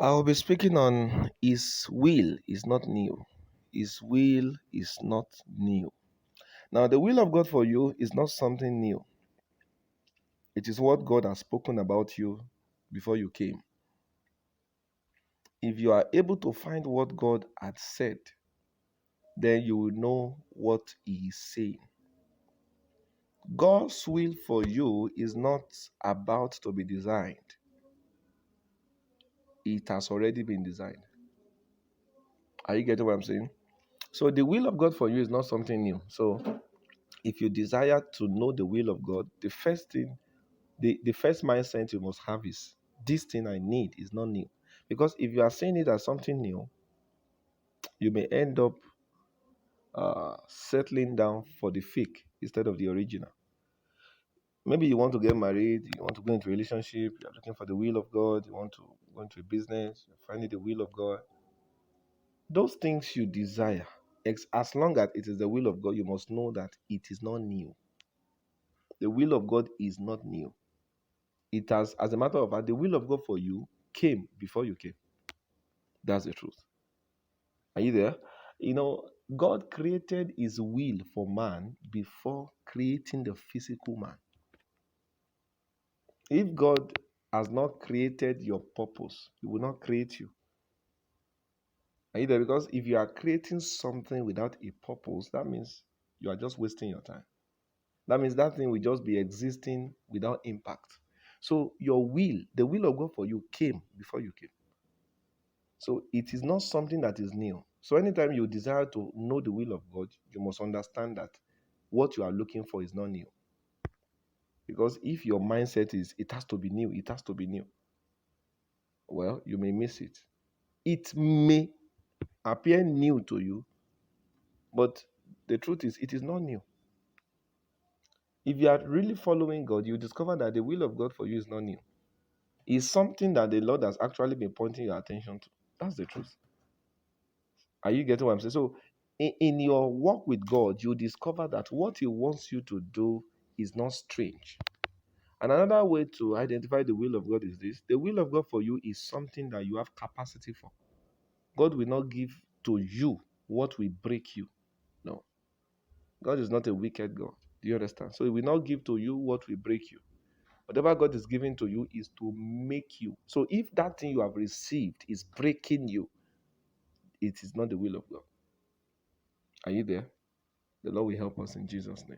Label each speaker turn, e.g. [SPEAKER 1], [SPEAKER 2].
[SPEAKER 1] I'll be speaking on His will is not new. His will is not new. Now, the will of God for you is not something new. It is what God has spoken about you before you came. If you are able to find what God had said, then you will know what He is saying. God's will for you is not about to be designed, it has already been designed. Are you getting what I'm saying? So, the will of God for you is not something new. So, if you desire to know the will of God, the first thing, the first mindset you must have is this thing I need is not new. Because if you are saying it as something new, you may end up settling down for the fake instead of the original. Maybe you want to get married, you want to go into a relationship, you're looking for the will of God, you want to go into a business, you're finding the will of God. Those things you desire, as long as it is the will of God, you must know that it is not new. The will of God is not new. It has, as a matter of fact, the will of God for you came before you came. That's the truth. Are you there? You know, God created His will for man before creating the physical man. If God has not created your purpose, He will not create you. Are you there? Because if you are creating something without a purpose, that means you are just wasting your time. That means that thing will just be existing without impact. So your will, the will of God for you came before you came. So it is not something that is new. So anytime you desire to know the will of God, you must understand that what you are looking for is not new. Because if your mindset is it has to be new, it has to be new, well, you may miss it. It may appear new to you, but the truth is it is not new. If you are really following God, you discover that the will of God for you is not new. It's something that the Lord has actually been pointing your attention to. That's the truth. Are you getting what I'm saying? So, in your walk with God, you discover that what He wants you to do is not strange. And another way to identify the will of God is this: the will of God for you is something that you have capacity for. God will not give to you what will break you. No. God is not a wicked God. Do you understand? So He will not give to you what will break you. Whatever God is giving to you is to make you. So if that thing you have received is breaking you, it is not the will of God. Are you there? The Lord will help us in Jesus' name.